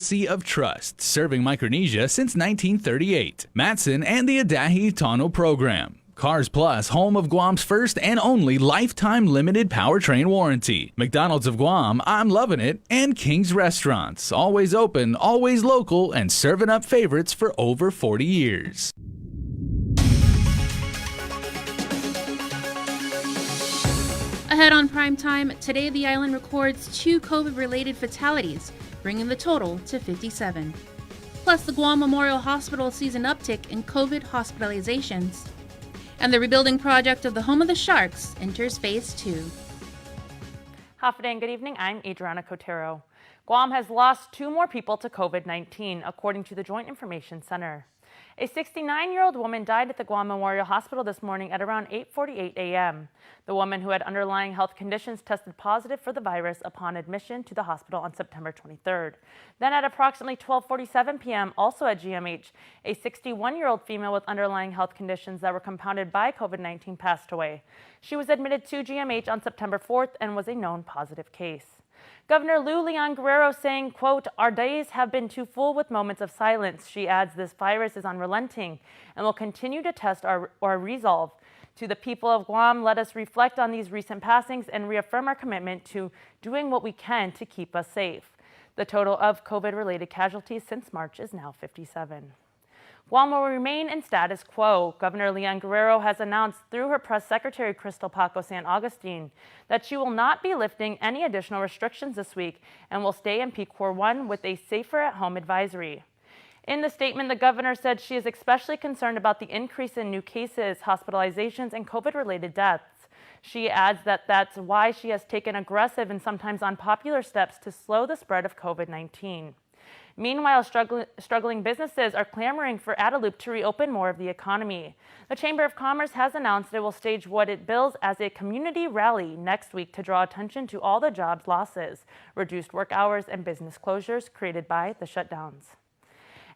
of Trust, serving Micronesia since 1938. Matson and the Adahi Tano program. Cars Plus, home of Guam's first and only lifetime limited powertrain warranty. McDonald's of Guam, I'm loving it, and King's Restaurants, always open, always local, and serving up favorites for over 40 years. Ahead on Primetime, today the island records 2 COVID-related fatalities, bringing the total to 57. Plus, the Guam Memorial Hospital sees an uptick in COVID hospitalizations. And the rebuilding project of the Home of the Sharks enters Phase 2. Half a day and good evening, I'm Adriana Cotero. Guam has lost 2 more people to COVID-19, according to the Joint Information Center. A 69-year-old woman died at the Guam Memorial Hospital this morning at around 8:48 a.m. The woman, who had underlying health conditions, tested positive for the virus upon admission to the hospital on September 23rd. Then at approximately 12:47 p.m., also at GMH, a 61-year-old female with underlying health conditions that were compounded by COVID-19 passed away. She was admitted to GMH on September 4th and was a known positive case. Governor Lou Leon Guerrero saying, quote, "Our days have been too full with moments of silence." She adds, "This virus is unrelenting and will continue to test our resolve. To the people of Guam, let us reflect on these recent passings and reaffirm our commitment to doing what we can to keep us safe." The total of COVID-related casualties since March is now 57. Guam will remain in status quo. Governor Leon Guerrero has announced through her press secretary, Crystal Paco San Agustin, that she will not be lifting any additional restrictions this week and will stay in PCOR 1 with a safer at home advisory. In the statement, the governor said she is especially concerned about the increase in new cases, hospitalizations, and COVID-related deaths. She adds that that's why she has taken aggressive and sometimes unpopular steps to slow the spread of COVID-19. Meanwhile, struggling businesses are clamoring for Adelup to reopen more of the economy. The Chamber of Commerce has announced it will stage what it bills as a community rally next week to draw attention to all the jobs losses, reduced work hours, and business closures created by the shutdowns.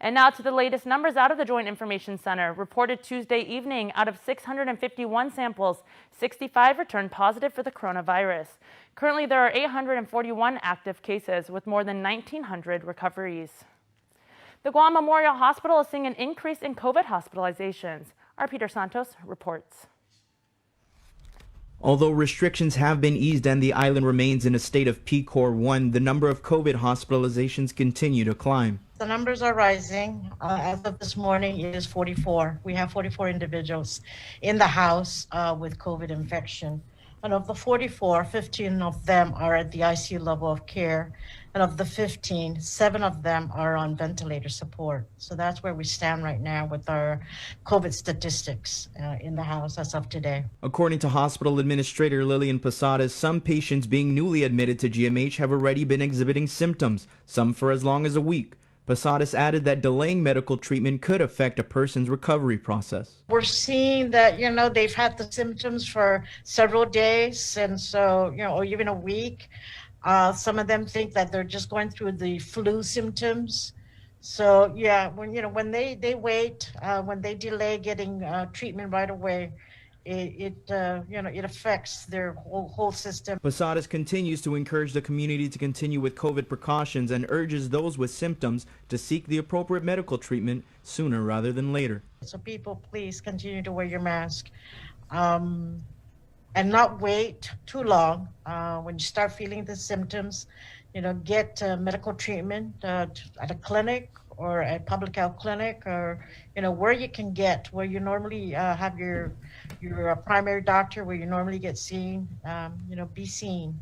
And now to the latest numbers out of the Joint Information Center. Reported Tuesday evening, out of 651 samples, 65 returned positive for the coronavirus. Currently, there are 841 active cases with more than 1,900 recoveries. The Guam Memorial Hospital is seeing an increase in COVID hospitalizations. Our Peter Santos reports. Although restrictions have been eased and the island remains in a state of PCOR 1, the number of COVID hospitalizations continue to climb. The numbers are rising. As of this morning, it is 44. We have 44 individuals in the house with COVID infection. And of the 44, 15 of them are at the ICU level of care. And of the 15, 7 of them are on ventilator support. So that's where we stand right now with our COVID statistics in the house as of today. According to Hospital Administrator Lillian Posadas, some patients being newly admitted to GMH have already been exhibiting symptoms, some for as long as a week. Posadas added that delaying medical treatment could affect a person's recovery process. We're seeing that, they've had the symptoms for several days, and so, or even a week. Some of them think that they're just going through the flu symptoms. So, yeah, when they wait, when they delay getting treatment right away, it affects their whole system. Posadas continues to encourage the community to continue with COVID precautions and urges those with symptoms to seek the appropriate medical treatment sooner rather than later. So people, please continue to wear your mask and not wait too long. When you start feeling the symptoms, get medical treatment at a clinic or a public health clinic, or where you can get, where you normally have your primary doctor, where you normally get seen. Be seen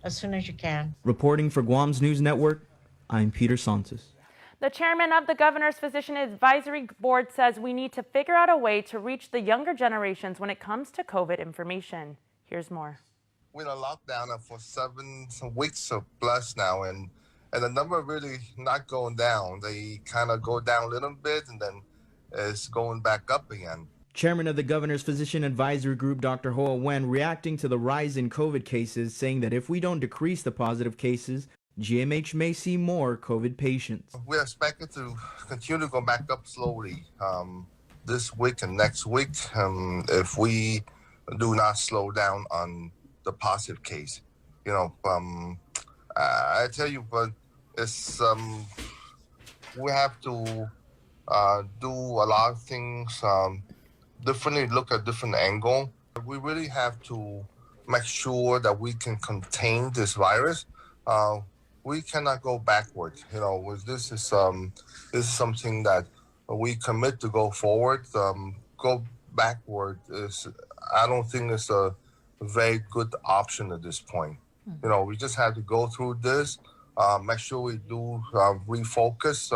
as soon as you can. Reporting for Guam's News Network, I'm Peter Santos. The chairman of the Governor's Physician Advisory Board says we need to figure out a way to reach the younger generations when it comes to COVID information. Here's more. We're in a lockdown for 7 weeks or plus now, and the number really not going down. They kind of go down a little bit and then it's going back up again. Chairman of the Governor's Physician Advisory Group, Dr. Hoa Wen, reacting to the rise in COVID cases, saying that if we don't decrease the positive cases, GMH may see more COVID patients. We're expected to continue to go back up slowly this week and next week if we do not slow down on the positive case. I tell you, but it's we have to do a lot of things differently, look at different angle. We really have to make sure that we can contain this virus. We cannot go backward. This is something that we commit to go forward. Go backward is, I don't think it's a very good option at this point. We just have to go through this, make sure we do refocus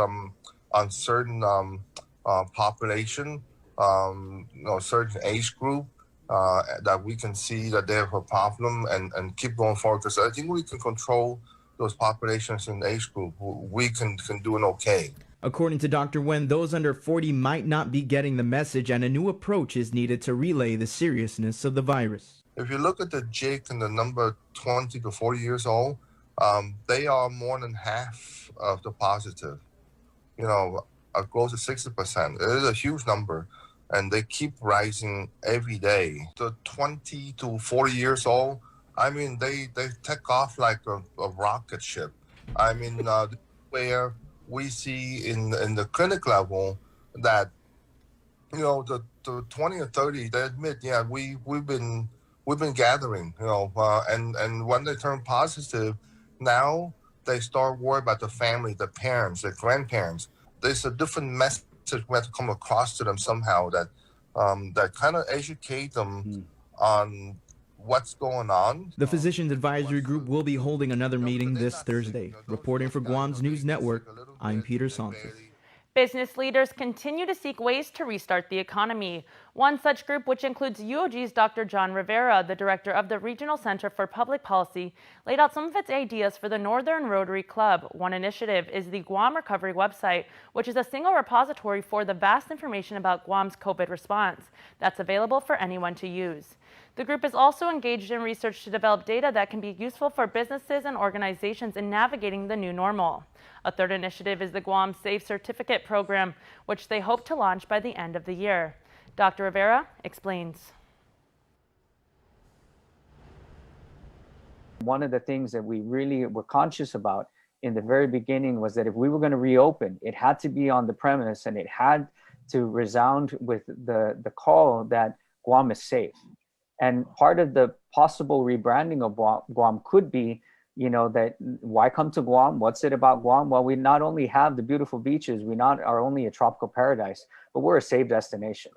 on certain population, certain age group that we can see that they have a problem and keep going forward. Because I think we can control those populations in the age group. We can do it okay. According to Dr. Wen, those under 40 might not be getting the message, and a new approach is needed to relay the seriousness of the virus. If you look at the JIC and the number 20 to 40 years old, they are more than half of the positive. Close to 60%. It is a huge number, and they keep rising every day. The 20 to 40 years old, I mean, they take off like a rocket ship. I mean, where we see in the clinic level that, the 20 or 30, they admit, yeah, we've been gathering, and when they turn positive, now they start worrying about the family, the parents, the grandparents. There's a different message we have to come across to them somehow that kind of educate them on what's going on. The Physicians Advisory Group will be holding another meeting this Thursday. Reporting for Guam's News Network, I'm Peter Sanchez. Business leaders continue to seek ways to restart the economy. One such group, which includes UOG's Dr. John Rivera, the director of the Regional Center for Public Policy, laid out some of its ideas for the Northern Rotary Club. One initiative is the Guam Recovery website, which is a single repository for the vast information about Guam's COVID response that's available for anyone to use. The group is also engaged in research to develop data that can be useful for businesses and organizations in navigating the new normal. A third initiative is the Guam Safe Certificate Program, which they hope to launch by the end of the year. Dr. Rivera explains. One of the things that we really were conscious about in the very beginning was that if we were going to reopen, it had to be on the premise and it had to resound with the call that Guam is safe. And part of the possible rebranding of Guam could be, that why come to Guam? What's it about Guam? Well, we not only have the beautiful beaches, we not are only a tropical paradise, but we're a safe destination.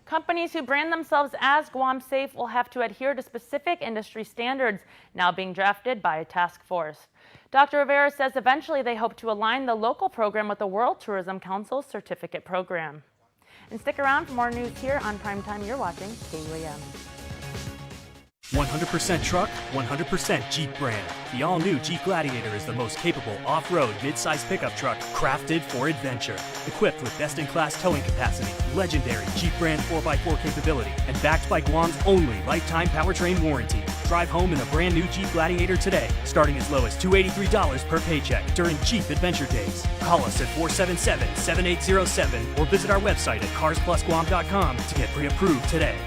Companies who brand themselves as Guam Safe will have to adhere to specific industry standards now being drafted by a task force. Dr. Rivera says eventually they hope to align the local program with the World Tourism Council's certificate program. And stick around for more news here on Primetime. You're watching KUAM. 100% truck, 100% Jeep brand. The all-new Jeep Gladiator is the most capable off-road mid-size pickup truck crafted for adventure. Equipped with best-in-class towing capacity, legendary Jeep brand 4x4 capability, and backed by Guam's only lifetime powertrain warranty. Drive home in a brand new Jeep Gladiator today, starting as low as $283 per paycheck during Jeep Adventure Days. Call us at 477-7807 or visit our website at carsplusguam.com to get pre-approved today.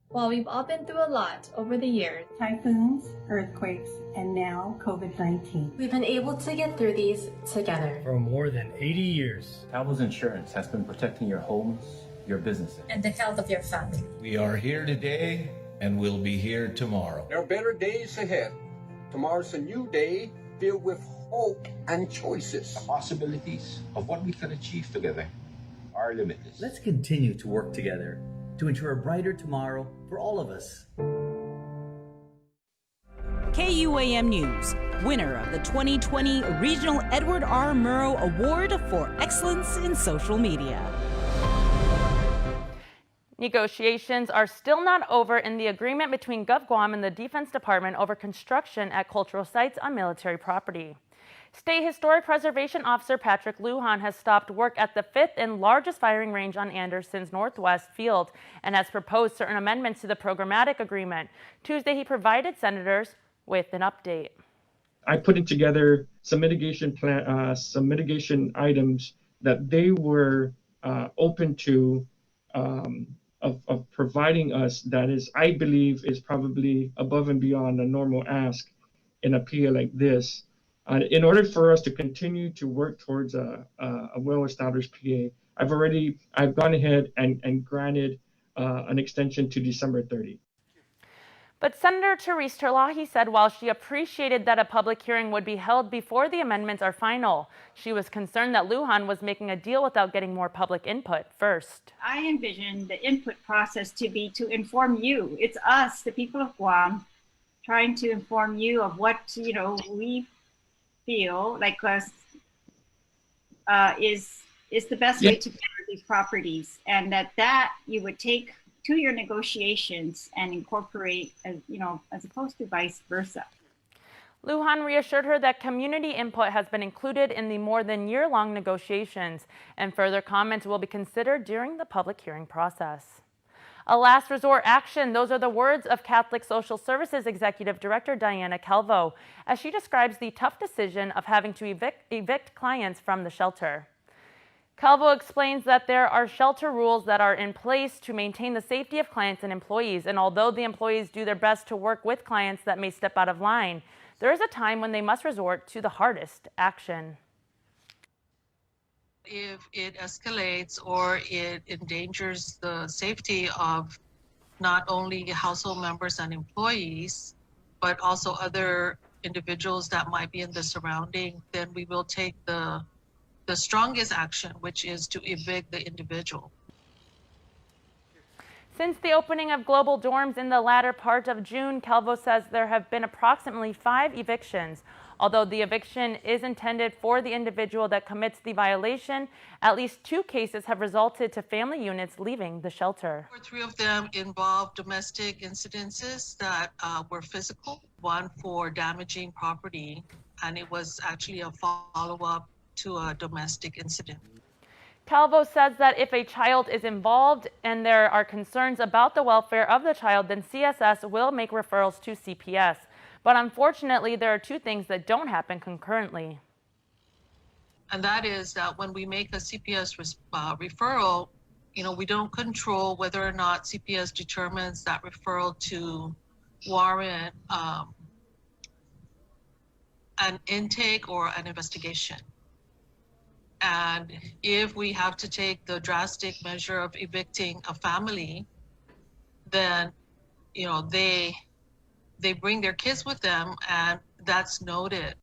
While we've all been through a lot over the years, typhoons, earthquakes, and now COVID-19, we've been able to get through these together. For more than 80 years, Travelers Insurance has been protecting your homes, your businesses, and the health of your family. We are here today and we'll be here tomorrow. There are better days ahead. Tomorrow's a new day filled with hope and choices. The possibilities of what we can achieve together are limitless. Let's continue to work together to ensure a brighter tomorrow for all of us. KUAM News, winner of the 2020 Regional Edward R. Murrow Award for Excellence in Social Media. Negotiations are still not over in the agreement between GovGuam and the Defense Department over construction at cultural sites on military property. State Historic Preservation Officer Patrick Lujan has stopped work at the 5th and largest firing range on Anderson's Northwest Field and has proposed certain amendments to the programmatic agreement. Tuesday, he provided senators with an update. I put together some mitigation items that they were open to of providing us. That is, I believe, is probably above and beyond a normal ask in a PA like this. In order for us to continue to work towards a well-established PA, I've gone ahead and granted an extension to December 30. But Senator Therese Terlahi said while she appreciated that a public hearing would be held before the amendments are final, she was concerned that Lujan was making a deal without getting more public input first. I envision the input process to be to inform you. It's us, the people of Guam, trying to inform you of what, we feel like us is the best way to manage these properties, and that you would take to your negotiations and incorporate, as opposed to vice versa. Lujan reassured her that community input has been included in the more than year-long negotiations, and further comments will be considered during the public hearing process. A last resort action, those are the words of Catholic Social Services Executive Director Diana Calvo, as she describes the tough decision of having to evict clients from the shelter. Calvo explains that there are shelter rules that are in place to maintain the safety of clients and employees, and although the employees do their best to work with clients that may step out of line, there is a time when they must resort to the hardest action. If it escalates or it endangers the safety of not only household members and employees, but also other individuals that might be in the surrounding, then we will take the strongest action, which is to evict the individual. Since the opening of global dorms in the latter part of June, Calvo says there have been approximately 5 evictions. Although the eviction is intended for the individual that commits the violation, at least 2 cases have resulted to family units leaving the shelter. 3 of them involved domestic incidences that were physical, one for damaging property, and it was actually a follow-up to a domestic incident. Calvo says that if a child is involved and there are concerns about the welfare of the child, then CSS will make referrals to CPS. But unfortunately, there are 2 things that don't happen concurrently. And that is that when we make a CPS referral, we don't control whether or not CPS determines that referral to warrant an intake or an investigation. And if we have to take the drastic measure of evicting a family, then, they bring their kids with them, and that's noted.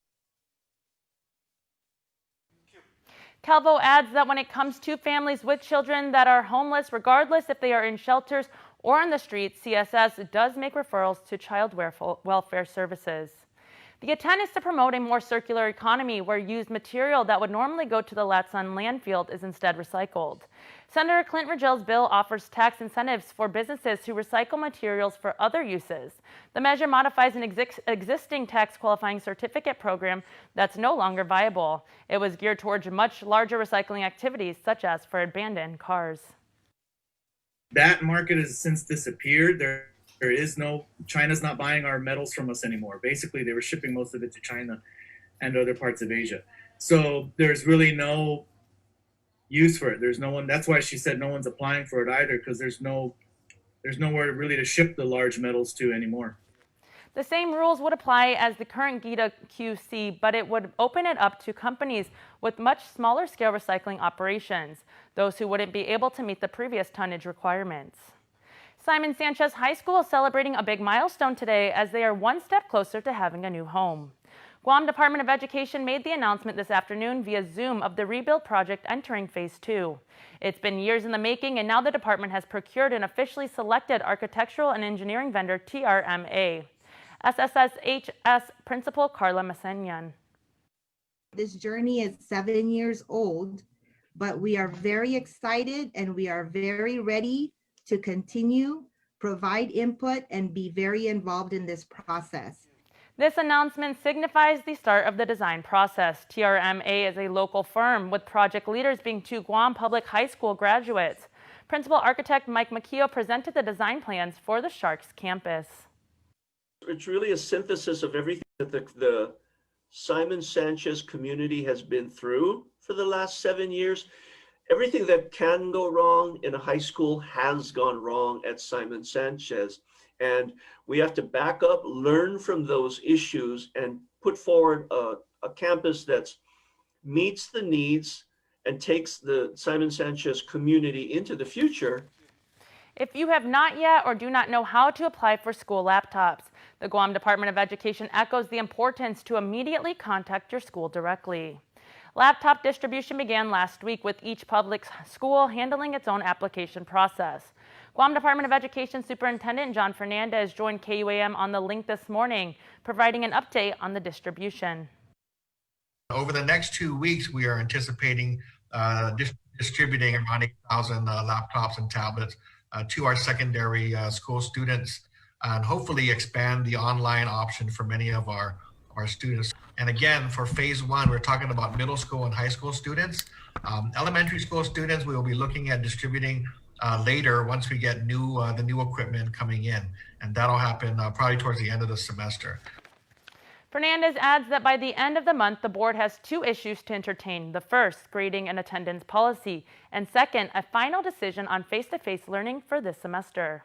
Calvo adds that when it comes to families with children that are homeless, regardless if they are in shelters or on the streets, CSS does make referrals to child welfare services. The intent is to promote a more circular economy where used material that would normally go to the Latson landfill is instead recycled. Senator Clint Ragel's bill offers tax incentives for businesses who recycle materials for other uses. The measure modifies an existing tax qualifying certificate program that's no longer viable. It was geared towards much larger recycling activities, such as for abandoned cars. That market has since disappeared. China's not buying our metals from us anymore. Basically, they were shipping most of it to China and other parts of Asia. So there's really no use for it. There's no one. That's why she said no one's applying for it either, because there's nowhere really to ship the large metals to anymore. The same rules would apply as the current GITA QC, but it would open it up to companies with much smaller scale recycling operations, those who wouldn't be able to meet the previous tonnage requirements. Simon Sanchez High School is celebrating a big milestone today as they are one step closer to having a new home. Guam Department of Education made the announcement this afternoon via Zoom of the rebuild project entering Phase 2. It's been years in the making, and now the department has procured an officially selected architectural and engineering vendor, TRMA. SSSHS Principal Carla Masenyan. This journey is 7 years old, but we are very excited and we are very ready to continue, provide input, and be very involved in this process. This announcement signifies the start of the design process. TRMA is a local firm, with project leaders being 2 Guam Public High School graduates. Principal architect Mike Makio presented the design plans for the Sharks campus. It's really a synthesis of everything that the Simon Sanchez community has been through for the last 7 years. Everything that can go wrong in a high school has gone wrong at Simon Sanchez. And we have to back up, learn from those issues, and put forward a campus that meets the needs and takes the Simon Sanchez community into the future. If you have not yet or do not know how to apply for school laptops, the Guam Department of Education echoes the importance to immediately contact your school directly. Laptop distribution began last week with each public school handling its own application process. Guam Department of Education Superintendent John Fernandez joined KUAM on the link this morning, providing an update on the distribution. Over the next 2 weeks, we are anticipating distributing around 8,000 laptops and tablets to our secondary school students, and hopefully expand the online option for many of our students. And again, for phase one, we're talking about middle school and high school students. Elementary school students, we will be looking at distributing later once we get the new equipment coming in, and that'll happen probably towards the end of the semester. Fernandez adds that by the end of the month, the board has 2 issues to entertain. The first, grading and attendance policy, and second, a final decision on face-to-face learning for this semester.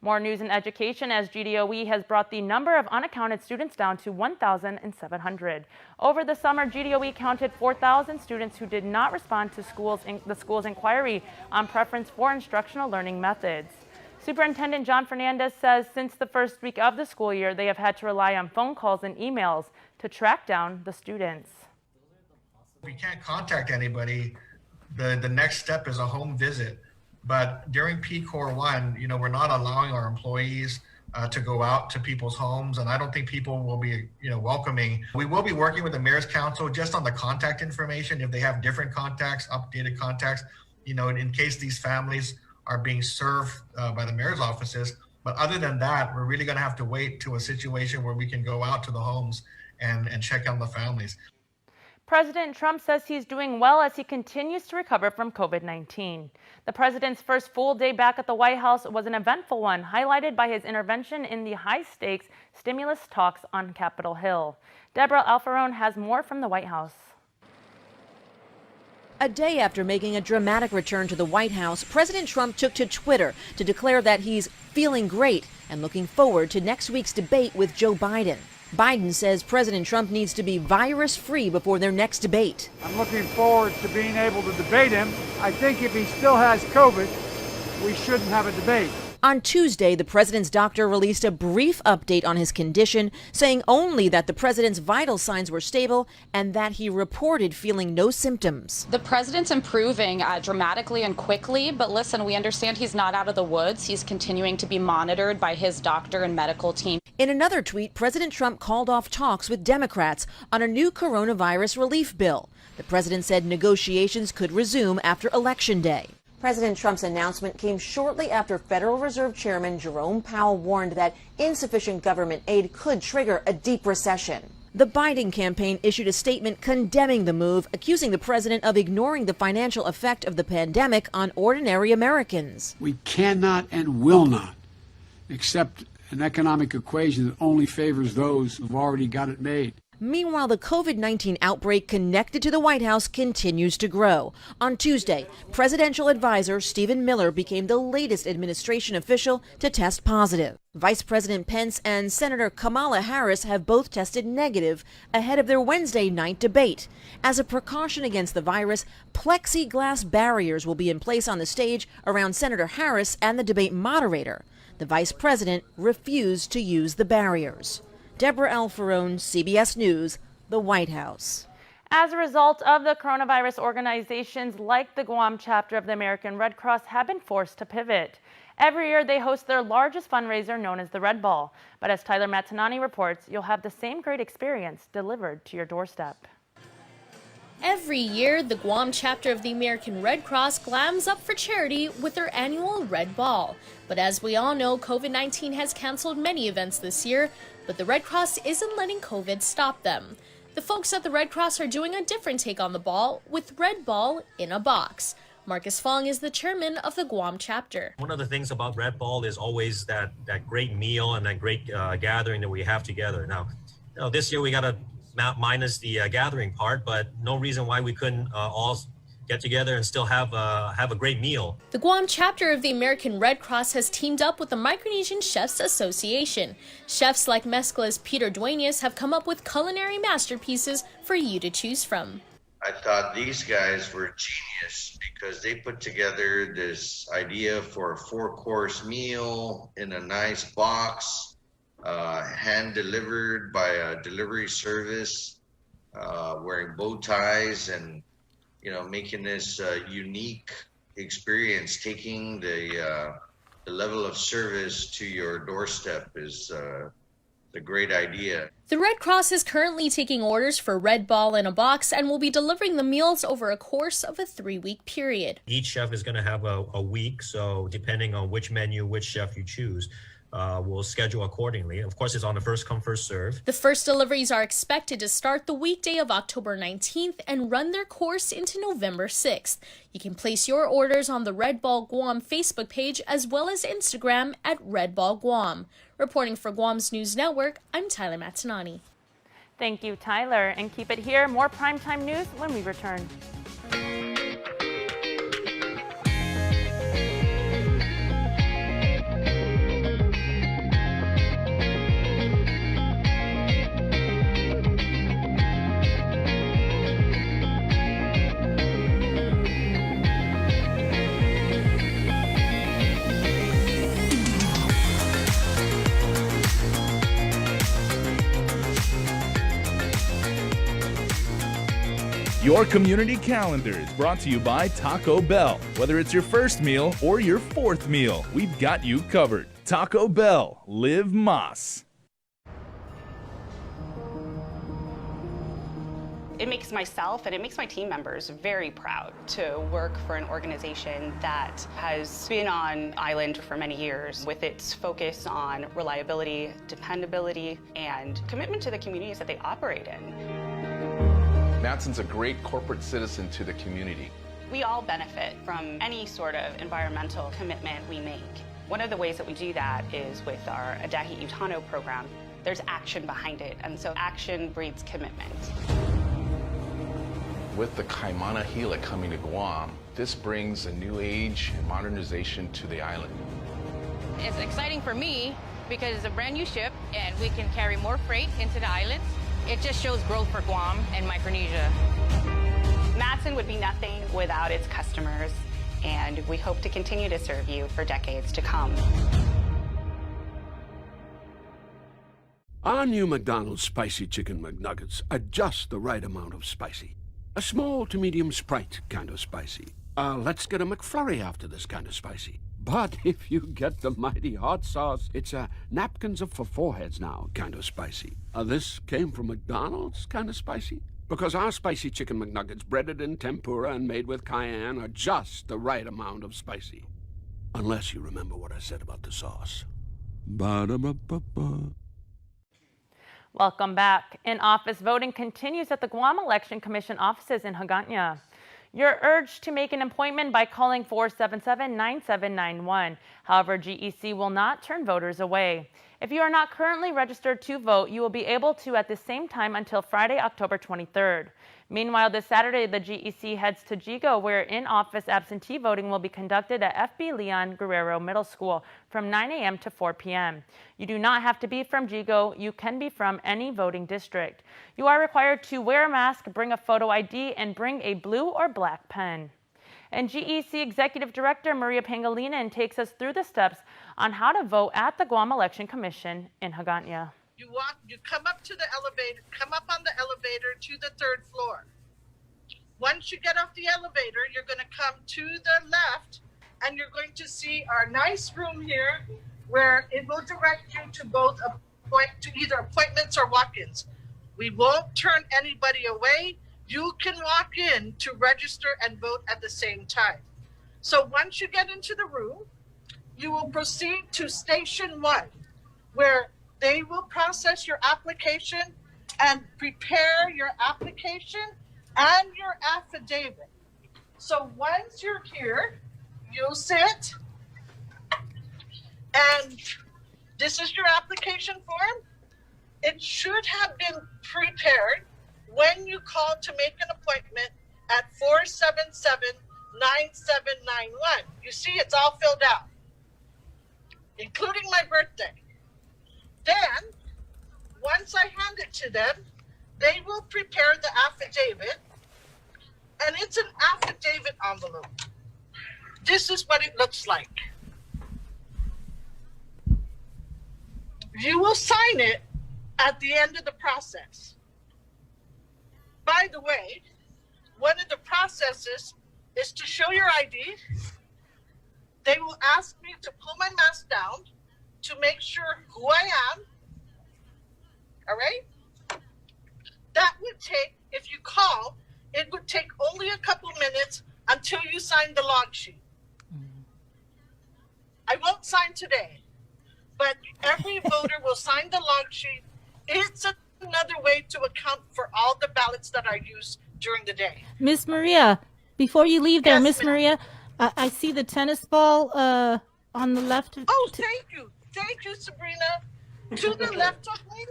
More news in education as GDOE has brought the number of unaccounted students down to 1,700. Over the summer, GDOE counted 4,000 students who did not respond to the school's inquiry on preference for instructional learning methods. Superintendent John Fernandez says since the first week of the school year, they have had to rely on phone calls and emails to track down the students. If we can't contact anybody, the next step is a home visit. But during PCOR 1, we're not allowing our employees to go out to people's homes, and I don't think people will be, welcoming. We will be working with the Mayor's Council just on the contact information, if they have different contacts, updated contacts, in case these families are being served by the mayor's offices. But other than that, we're really going to have to wait to a situation where we can go out to the homes and check on the families. President Trump says he's doing well as he continues to recover from COVID-19. The president's first full day back at the White House was an eventful one, highlighted by his intervention in the high-stakes stimulus talks on Capitol Hill. Deborah Alfarone has more from the White House. A day after making a dramatic return to the White House, President Trump took to Twitter to declare that he's feeling great and looking forward to next week's debate with Joe Biden. Biden says President Trump needs to be virus-free before their next debate. I'm looking forward to being able to debate him. I think if he still has COVID, we shouldn't have a debate. On Tuesday, the president's doctor released a brief update on his condition, saying only that the president's vital signs were stable and that he reported feeling no symptoms. The president's improving dramatically and quickly, but listen, we understand he's not out of the woods. He's continuing to be monitored by his doctor and medical team. In another tweet, President Trump called off talks with Democrats on a new coronavirus relief bill. The president said negotiations could resume after Election Day. President Trump's announcement came shortly after Federal Reserve Chairman Jerome Powell warned that insufficient government aid could trigger a deep recession. The Biden campaign issued a statement condemning the move, accusing the president of ignoring the financial effect of the pandemic on ordinary Americans. We cannot and will not accept an economic equation that only favors those who've already got it made. Meanwhile, the COVID-19 outbreak connected to the White House continues to grow. On Tuesday, presidential advisor Stephen Miller became the latest administration official to test positive. Vice President Pence and Senator Kamala Harris have both tested negative ahead of their Wednesday night debate. As a precaution against the virus, plexiglass barriers will be in place on the stage around Senator Harris and the debate moderator. The vice president refused to use the barriers. Deborah Alfarone, CBS News, the White House. As a result of the coronavirus, organizations like the Guam chapter of the American Red Cross have been forced to pivot. Every year they host their largest fundraiser known as the Red Ball. But as Tyler Matanani reports, you'll have the same great experience delivered to your doorstep. Every year, the Guam chapter of the American Red Cross glams up for charity with their annual Red Ball. But as we all know, COVID-19 has canceled many events this year, but the Red Cross isn't letting COVID stop them. The folks at the Red Cross are doing a different take on the ball with Red Ball in a box. Marcus Fong is the chairman of the Guam chapter. One of the things about Red Ball is always that great meal and that great gathering that we have together. Now, this year we got to minus the gathering part, but no reason why we couldn't all get together and still have a great meal. The Guam chapter of the American Red Cross has teamed up with the Micronesian Chefs Association. Chefs like Mezcla's Peter Duenas have come up with culinary masterpieces for you to choose from. I thought these guys were genius because they put together this idea for a 4-course meal in a nice box, hand delivered by a delivery service, wearing bow ties and, making this unique experience. Taking the level of service to your doorstep is a great idea. The Red Cross is currently taking orders for Red Ball in a box and will be delivering the meals over a course of a 3-week period. Each chef is going to have a week, so depending on which menu, which chef you choose, we'll schedule accordingly. Of course, it's on a first come, first serve. The first deliveries are expected to start the weekday of October 19th and run their course into November 6th. You can place your orders on the Red Ball Guam Facebook page as well as Instagram at Red Ball Guam. Reporting for Guam's News Network, I'm Tyler Matanani. Thank you, Tyler. And keep it here. More primetime news when we return. Your community calendar is brought to you by Taco Bell. Whether it's your first meal or your 4th meal, we've got you covered. Taco Bell, live Mas. It makes myself and it makes my team members very proud to work for an organization that has been on island for many years with its focus on reliability, dependability, and commitment to the communities that they operate in. Matson's a great corporate citizen to the community. We all benefit from any sort of environmental commitment we make. One of the ways that we do that is with our Adahi Utano program. There's action behind it, and so action breeds commitment. With the Kaimana Hila coming to Guam, this brings a new age and modernization to the island. It's exciting for me because it's a brand new ship and we can carry more freight into the islands. It just shows growth for Guam and Micronesia. Matson would be nothing without its customers, and we hope to continue to serve you for decades to come. Our new McDonald's Spicy Chicken McNuggets are just the right amount of spicy. A small to medium Sprite kind of spicy. Let's get a McFlurry after this kind of spicy. But if you get the mighty hot sauce, it's napkins up for foreheads now kind of spicy. This came from McDonald's kind of spicy? Because our Spicy Chicken McNuggets, breaded in tempura and made with cayenne, are just the right amount of spicy. Unless you remember what I said about the sauce. Ba-da-ba-ba-ba. Welcome back. In-office voting continues at the Guam Election Commission offices in Hagåtña. You're urged to make an appointment by calling 477-9791. However, GEC will not turn voters away. If you are not currently registered to vote, you will be able to at the same time until Friday, October 23rd. Meanwhile, this Saturday, the GEC heads to Jigo, where in-office absentee voting will be conducted at FB Leon Guerrero Middle School from 9 a.m. to 4 p.m. You do not have to be from Jigo. You can be from any voting district. You are required to wear a mask, bring a photo ID, and bring a blue or black pen. And GEC Executive Director Maria Pangilinan takes us through the steps on how to vote at the Guam Election Commission in Hagåtña. You come up to the elevator, come up on the elevator to the 3rd floor. Once you get off the elevator, you're going to come to the left and you're going to see our nice room here where it will direct you to both to either appointments or walk-ins. We won't turn anybody away. You can walk in to register and vote at the same time. So once you get into the room, you will proceed to Station 1, where they will process your application and prepare your application and your affidavit. So once you're here, you'll sit, and this is your application form. It should have been prepared when you call to make an appointment at 477-9791. You see, it's all filled out, including my birthday. Then, once I hand it to them, they will prepare the affidavit, and it's an affidavit envelope. This is what it looks like. You will sign it at the end of the process. By the way, one of the processes is to show your ID. They will ask me to pull my mask down to make sure who I am. All right? That would take, if you call, it would take only a couple minutes until you sign the log sheet. I won't sign today, but every voter will sign the log sheet. It's another way to account for all the ballots that are used during the day. Miss Maria, before you leave there, Yes, Miss ma'am. Maria, I see the tennis ball on the left. Oh, thank you. Thank you, Sabrina. To the left of me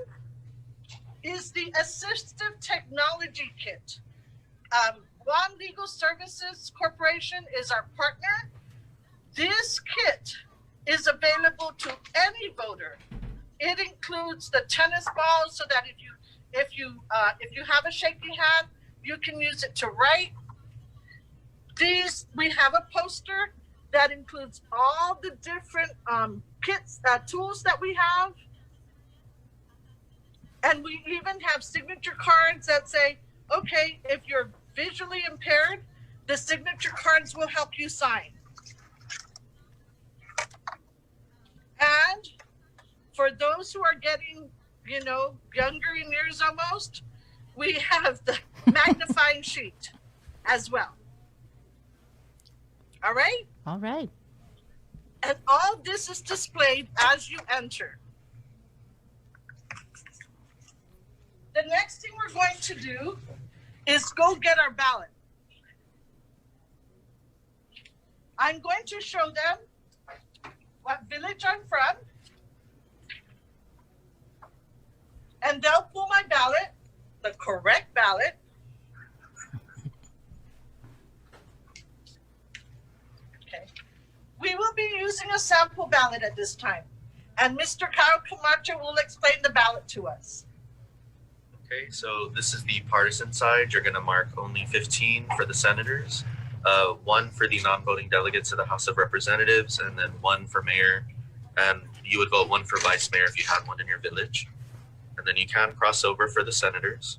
is the Assistive Technology Kit. Guam Legal Services Corporation is our partner. This kit is available to any voter. It includes the tennis ball so that if you have a shaky hand, you can use it to write. We have a poster that includes all the different kits, tools that we have. And we even have signature cards that say, okay, if you're visually impaired, the signature cards will help you sign. And for those who are getting, younger in years almost, we have the magnifying sheet as well. All right? All right. And all this is displayed as you enter. The next thing we're going to do is go get our ballot. I'm going to show them what village I'm from, and they'll pull my ballot, the correct ballot. Okay. We will be using a sample ballot at this time, and Mr. Kyle Camacho will explain the ballot to us. Okay, so this is the partisan side. You're going to mark only 15 for the senators, 1 for the non-voting delegates to the House of Representatives, and then 1 for mayor. And you would vote 1 for vice mayor if you had one in your village. And then you can cross over for the senators.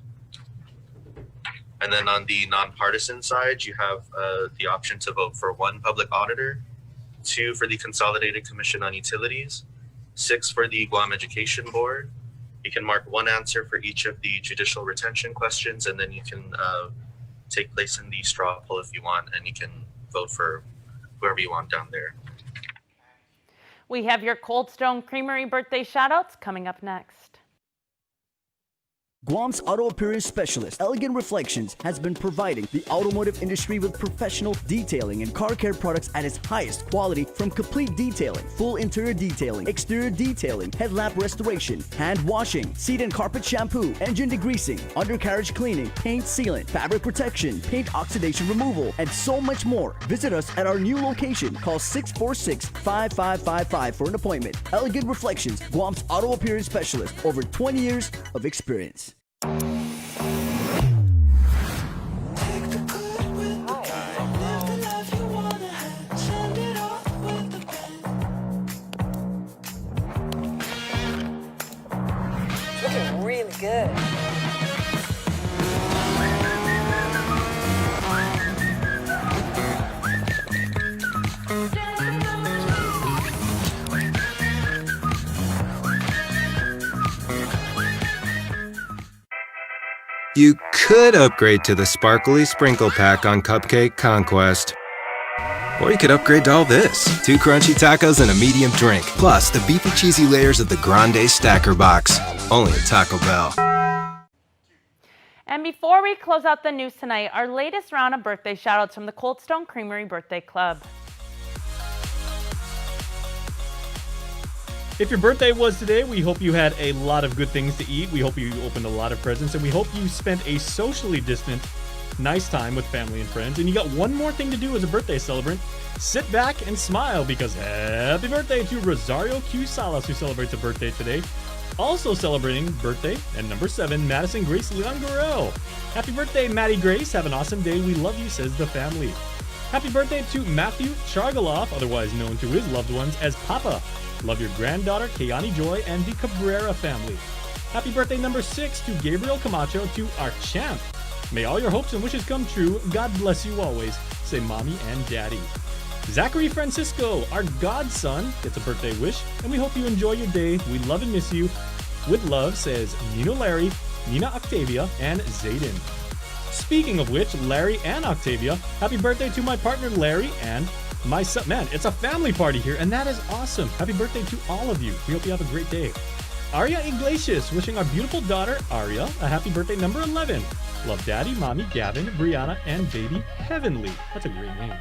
And then on the nonpartisan side, you have the option to vote for 1 public auditor, 2 for the Consolidated Commission on Utilities, 6 for the Guam Education Board. You can mark 1 answer for each of the judicial retention questions, and then you can take place in the straw poll if you want, and you can vote for whoever you want down there. We have your Cold Stone Creamery birthday shoutouts coming up next. Guam's auto appearance specialist, Elegant Reflections, has been providing the automotive industry with professional detailing and car care products at its highest quality, from complete detailing, full interior detailing, exterior detailing, headlamp restoration, hand washing, seat and carpet shampoo, engine degreasing, undercarriage cleaning, paint sealant, fabric protection, paint oxidation removal, and so much more. Visit us at our new location. Call 646-5555 for an appointment. Elegant Reflections, Guam's auto appearance specialist, over 20 years of experience. Looking really good. You could upgrade to the sparkly sprinkle pack on Cupcake Conquest. Or you could upgrade to all this. 2 crunchy tacos and a medium drink. Plus, the beefy cheesy layers of the Grande Stacker Box. Only at Taco Bell. And before we close out the news tonight, our latest round of birthday shoutouts from the Cold Stone Creamery Birthday Club. If your birthday was today, we hope you had a lot of good things to eat. We hope you opened a lot of presents, and we hope you spent a socially distant nice time with family and friends, and you got one more thing to do as a birthday celebrant. Sit back and smile because happy birthday to Rosario Q. Salas, who celebrates a birthday today. Also celebrating birthday, and number 7, Madison Grace Leon Guerrero. Happy birthday, Maddie Grace. Have an awesome day. We love you, says the family. Happy birthday to Matthew Chargaloff, otherwise known to his loved ones as Papa. Love your granddaughter, Kayani Joy, and the Cabrera family. Happy birthday number 6 to Gabriel Camacho, to our champ. May all your hopes and wishes come true. God bless you always, say mommy and daddy. Zachary Francisco, our godson, gets a birthday wish, and we hope you enjoy your day. We love and miss you. With love, says Nino Larry, Nina Octavia, and Zayden. Speaking of which, Larry and Octavia, happy birthday to my partner Larry and my son. Man, it's a family party here, and that is awesome. Happy birthday to all of you. We hope you have a great day. Aria Iglesias, wishing our beautiful daughter, Aria, a happy birthday number 11. Love daddy, mommy, Gavin, Brianna, and baby Heavenly. That's a great name.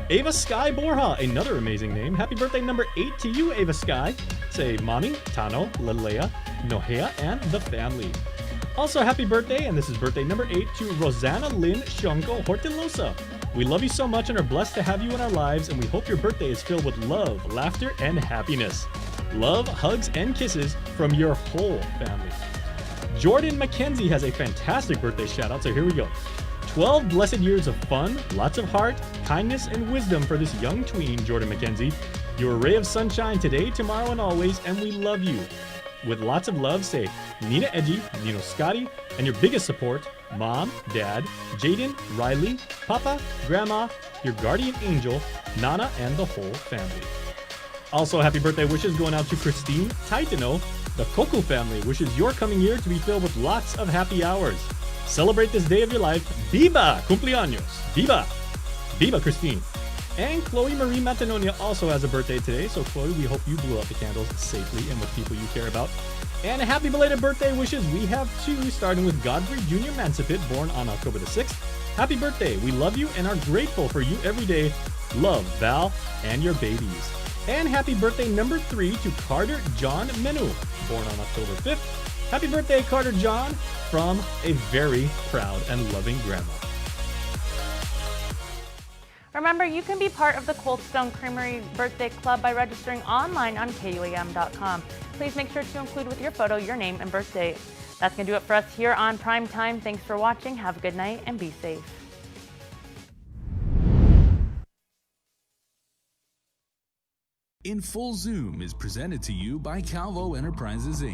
Ava Sky Borja, another amazing name. Happy birthday number 8 to you, Ava Sky. Say mommy, Tano, Lalea, Nohea, and the family. Also, happy birthday, and this is birthday number 8 to Rosanna Lynn Shonko Hortilosa. We love you so much and are blessed to have you in our lives, and we hope your birthday is filled with love, laughter, and happiness. Love, hugs, and kisses from your whole family. Jordan McKenzie has a fantastic birthday shout out, so here we go. 12 blessed years of fun, lots of heart, kindness, and wisdom for this young tween, Jordan McKenzie. You're a ray of sunshine today, tomorrow, and always, and we love you. With lots of love, say Nina Edgy, Nino Scotty, and your biggest support, Mom, Dad, Jaden, Riley, Papa, Grandma, your guardian angel, Nana, and the whole family. Also, happy birthday wishes going out to Christine Taitano. The Coco family wishes your coming year to be filled with lots of happy hours. Celebrate this day of your life. Viva cumpleaños. Viva. Viva Christine. And Chloe Marie Matanonia also has a birthday today. So Chloe, we hope you blew out the candles safely and with people you care about. And a happy belated birthday wishes. We have 2, starting with Godfrey Jr. Mansipit, born on October the 6th. Happy birthday. We love you and are grateful for you every day. Love, Val, and your babies. And happy birthday number 3 to Carter John Menu, born on October 5th. Happy birthday, Carter John, from a very proud and loving grandma. Remember, you can be part of the Cold Stone Creamery Birthday Club by registering online on KUAM.com. Please make sure to include with your photo your name and birth date. That's going to do it for us here on Prime Time. Thanks for watching. Have a good night and be safe. In Full Zoom is presented to you by Calvo Enterprises, Inc.